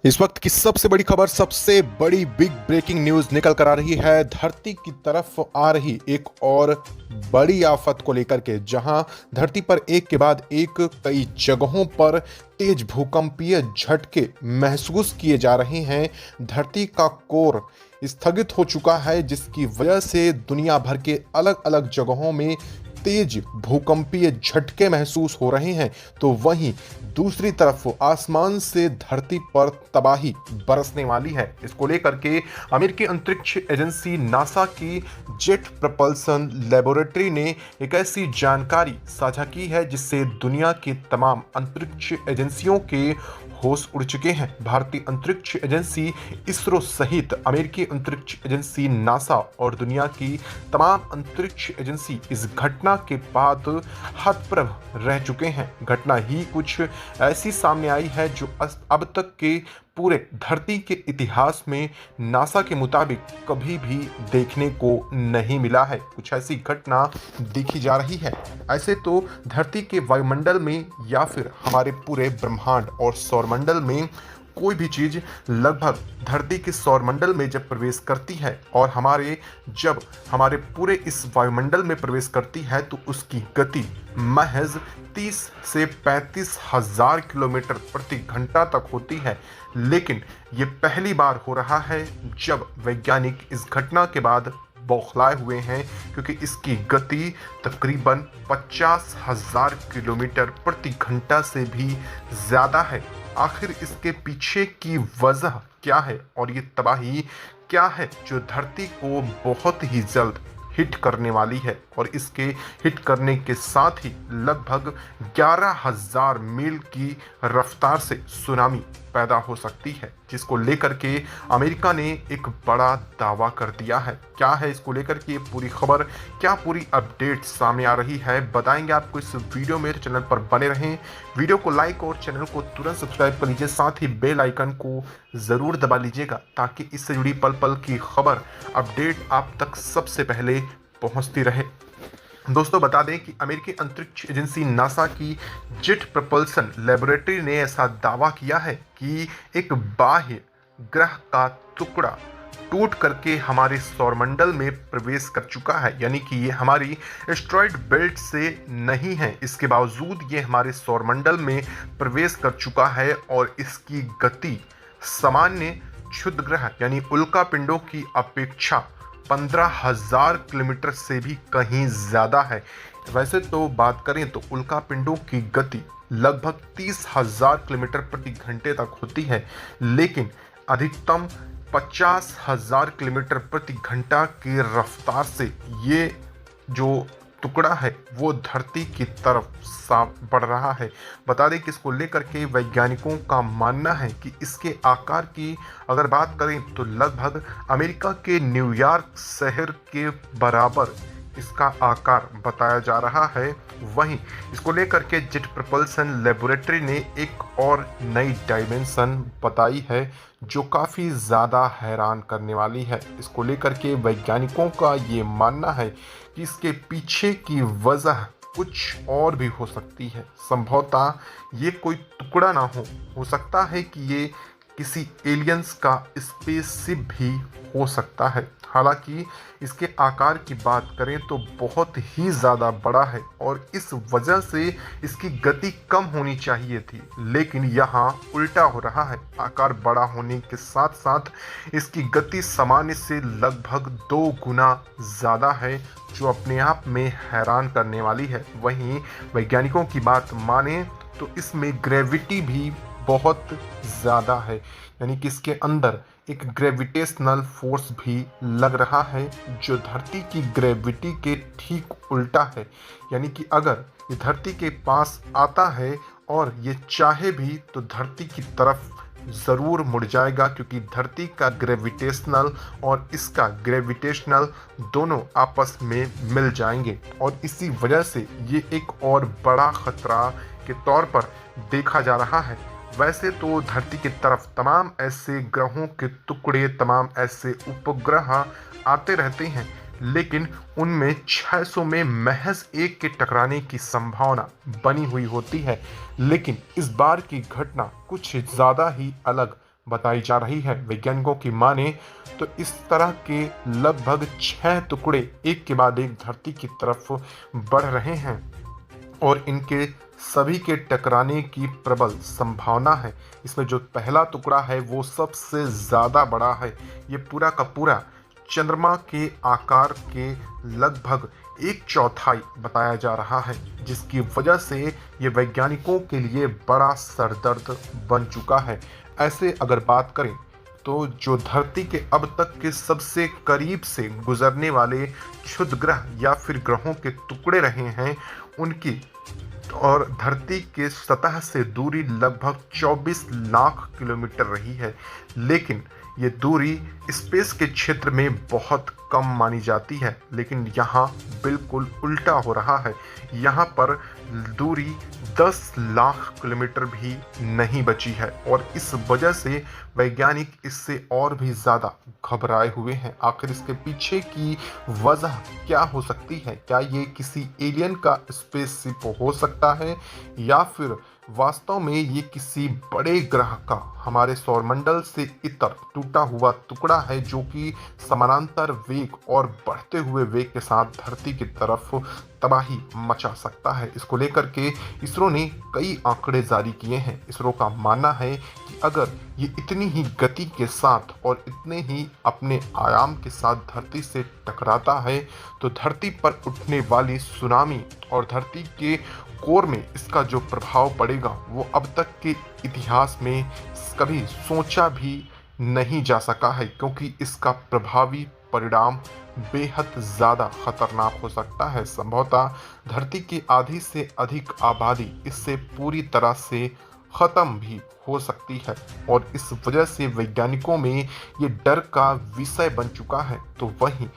इस वक्त की सबसे बड़ी खबर, सबसे बड़ी बिग ब्रेकिंग न्यूज निकल कर आ रही है। धरती की तरफ आ रही एक और बड़ी आफत को लेकर के, जहां धरती पर एक के बाद एक कई जगहों पर तेज भूकंपीय झटके महसूस किए जा रहे हैं। धरती का कोर स्थगित हो चुका है, जिसकी वजह से दुनिया भर के अलग अलग जगहों में तेज भूकंपीय झटके महसूस हो रहे हैं। तो वहीं दूसरी तरफ आसमान से धरती पर तबाही बरसने वाली है। इसको लेकर के अमेरिकी अंतरिक्ष एजेंसी नासा की जेट प्रपल्सन लेबोरेटरी ने एक ऐसी जानकारी साझा की है जिससे दुनिया की तमाम अंतरिक्ष एजेंसियों के होश उड़ चुके हैं। भारतीय अंतरिक्ष एजेंसी इसरो सहित अमेरिकी अंतरिक्ष एजेंसी नासा और दुनिया की तमाम अंतरिक्ष एजेंसी इस घटना के बाद हतप्रभ रह चुके हैं। घटना ही कुछ ऐसी सामने आई है जो अब तक के पूरे धरती के इतिहास में नासा के मुताबिक कभी भी देखने को नहीं मिला है। कुछ ऐसी घटना देखी जा रही है। ऐसे तो धरती के वायुमंडल में या फिर हमारे पूरे ब्रह्मांड और सौरमंडल में कोई भी चीज लगभग धरती के सौरमंडल में जब प्रवेश करती है और जब हमारे पूरे इस वायुमंडल में प्रवेश करती है तो उसकी गति महज 30 से 35 हजार किलोमीटर प्रति घंटा तक होती है। लेकिन ये पहली बार हो रहा है जब वैज्ञानिक इस घटना के बाद बौखलाए हुए हैं, क्योंकि इसकी गति तकरीबन 50,000 किलोमीटर प्रति घंटा से भी ज़्यादा है। आखिर इसके पीछे की वजह क्या है और ये तबाही क्या है जो धरती को बहुत ही जल्द हिट करने वाली है, और इसके हिट करने के साथ ही लगभग 11,000 मील की रफ्तार से सुनामी पैदा हो सकती है, जिसको लेकर के अमेरिका ने एक बड़ा दावा कर दिया है। क्या है इसको लेकर के पूरी खबर, क्या पूरी अपडेट सामने आ रही है, बताएंगे आपको इस वीडियो में। चैनल पर बने रहें, वीडियो को लाइक और चैनल को तुरंत सब्सक्राइब कर लीजिए, साथ ही बेल आइकन को ज़रूर दबा लीजिएगा ताकि इससे जुड़ी पल पल की खबर अपडेट आप तक सबसे पहले पहुंचती रहे। दोस्तों, बता दें कि अमेरिकी अंतरिक्ष एजेंसी नासा की जेट प्रपल्सन लेबोरेटरी ने ऐसा दावा किया है कि एक बाह्य ग्रह का टुकड़ा टूट करके हमारे सौरमंडल में प्रवेश कर चुका है, यानी कि ये हमारी एस्ट्रॉयड बेल्ट से नहीं है। इसके बावजूद ये हमारे सौरमंडल में प्रवेश कर चुका है और इसकी गति सामान्य क्षुद्र ग्रह यानी उल्का पिंडों की अपेक्षा 15,000 किलोमीटर से भी कहीं ज़्यादा है। वैसे तो बात करें तो उल्का पिंडों की गति लगभग 30,000 किलोमीटर प्रति घंटे तक होती है, लेकिन अधिकतम 50,000 किलोमीटर प्रति घंटा की रफ्तार से ये जो टुकड़ा है वो धरती की तरफ साफ बढ़ रहा है। बता दें कि इसको लेकर के वैज्ञानिकों का मानना है कि इसके आकार की अगर बात करें तो लगभग अमेरिका के न्यूयॉर्क शहर के बराबर इसका आकार बताया जा रहा है। वहीं इसको लेकर के जेट प्रपल्सन लेबोरेटरी ने एक और नई डायमेंशन बताई है जो काफ़ी ज़्यादा हैरान करने वाली है। इसको लेकर के वैज्ञानिकों का ये मानना है कि इसके पीछे की वजह कुछ और भी हो सकती है। संभवतः ये कोई टुकड़ा ना हो सकता है कि ये किसी एलियंस का स्पेसशिप भी हो सकता है। हालांकि इसके आकार की बात करें तो बहुत ही ज़्यादा बड़ा है और इस वजह से इसकी गति कम होनी चाहिए थी, लेकिन यहाँ उल्टा हो रहा है। आकार बड़ा होने के साथ साथ इसकी गति सामान्य से लगभग 2 गुना ज़्यादा है, जो अपने आप में हैरान करने वाली है। वहीं वैज्ञानिकों की बात माने तो इसमें ग्रेविटी भी बहुत ज़्यादा है, यानी कि इसके अंदर एक ग्रेविटेशनल फोर्स भी लग रहा है जो धरती की ग्रेविटी के ठीक उल्टा है। यानी कि अगर ये धरती के पास आता है और ये चाहे भी तो धरती की तरफ ज़रूर मुड़ जाएगा, क्योंकि धरती का ग्रेविटेशनल और इसका ग्रेविटेशनल दोनों आपस में मिल जाएंगे और इसी वजह से ये एक और बड़ा खतरा के तौर पर देखा जा रहा है। वैसे तो धरती की तरफ तमाम ऐसे ग्रहों के टुकड़े, तमाम ऐसे उपग्रह आते रहते हैं, लेकिन उनमें 600 में महज एक के टकराने की संभावना बनी हुई होती है। लेकिन इस बार की घटना कुछ ज़्यादा ही अलग बताई जा रही है। वैज्ञानिकों की माने तो इस तरह के लगभग 6 टुकड़े एक के बाद एक धरती की तरफ बढ़ रहे हैं और इनके सभी के टकराने की प्रबल संभावना है। इसमें जो पहला टुकड़ा है वो सबसे ज़्यादा बड़ा है। ये पूरा का पूरा चंद्रमा के आकार के लगभग एक चौथाई बताया जा रहा है, जिसकी वजह से ये वैज्ञानिकों के लिए बड़ा सरदर्द बन चुका है। ऐसे अगर बात करें तो जो धरती के अब तक के सबसे करीब से गुजरने वाले क्षुद्र ग्रह या फिर ग्रहों के टुकड़े रहे हैं, उनकी और धरती के सतह से दूरी लगभग 24 लाख किलोमीटर रही है। लेकिन ये दूरी स्पेस के क्षेत्र में बहुत कम मानी जाती है, लेकिन यहाँ बिल्कुल उल्टा हो रहा है। यहाँ पर दूरी 10 लाख किलोमीटर भी नहीं बची है और इस वजह से वैज्ञानिक इससे और भी ज़्यादा घबराए हुए हैं। आखिर इसके पीछे की वजह क्या हो सकती है? क्या ये किसी एलियन का स्पेसशिप हो सकता है या फिर वास्तव में ये किसी बड़े ग्रह का हमारे सौरमंडल से इतर टूटा हुआ टुकड़ा है, जो कि समानांतर वेग और बढ़ते हुए वेग के साथ धरती की तरफ तबाही मचा सकता है। इसको लेकर के इसरो ने कई आंकड़े जारी किए हैं। इसरो का मानना है कि अगर ये इतनी ही गति के साथ और इतने ही अपने आयाम के साथ धरती से टकराता है तो धरती पर उठने वाली सुनामी और धरती के कोर में इसका जो प्रभाव पड़ेगा वो अब तक के इतिहास में कभी सोचा भी नहीं जा सका है, क्योंकि इसका प्रभावी परिणाम बेहद ज़्यादा खतरनाक हो सकता है। संभवतः धरती की आधी से अधिक आबादी इससे पूरी तरह से ख़त्म भी हो सकती है और इस वजह से वैज्ञानिकों में ये डर का विषय बन चुका है। तो वहीं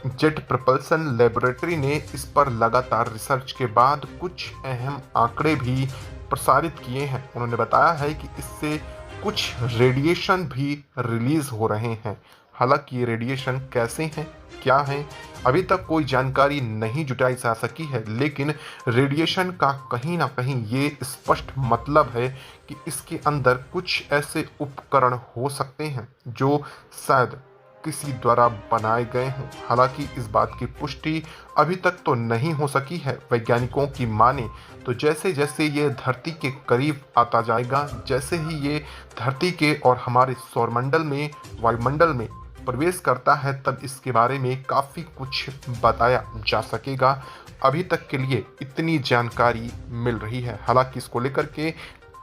जेट प्रपल्सन लेबोरेटरी ने इस पर लगातार रिसर्च के बाद कुछ अहम आंकड़े भी प्रसारित किए हैं। उन्होंने बताया है कि इससे कुछ रेडिएशन भी रिलीज हो रहे हैं। हालांकि ये रेडिएशन कैसे हैं, क्या हैं, अभी तक कोई जानकारी नहीं जुटाई जा सकी है, लेकिन रेडिएशन का कहीं ना कहीं ये स्पष्ट मतलब है कि इसके अंदर कुछ ऐसे उपकरण हो सकते हैं जो शायद किसी द्वारा बनाए गए हों। हालांकि इस बात की पुष्टि अभी तक तो नहीं हो सकी है। वैज्ञानिकों की माने तो जैसे जैसे ये धरती के करीब आता जाएगा, जैसे ही ये धरती के और हमारे सौरमंडल में वायुमंडल में प्रवेश करता है, तब इसके बारे में काफ़ी कुछ बताया जा सकेगा। अभी तक के लिए इतनी जानकारी मिल रही है। हालांकि इसको लेकर के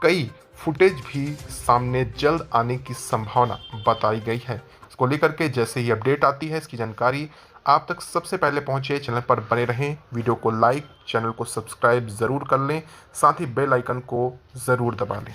कई फुटेज भी सामने जल्द आने की संभावना बताई गई है। इसको लेकर के जैसे ही अपडेट आती है, इसकी जानकारी आप तक सबसे पहले पहुंचे। चैनल पर बने रहें, वीडियो को लाइक, चैनल को सब्सक्राइब ज़रूर कर लें, साथ ही बेल आइकन को ज़रूर दबा लें।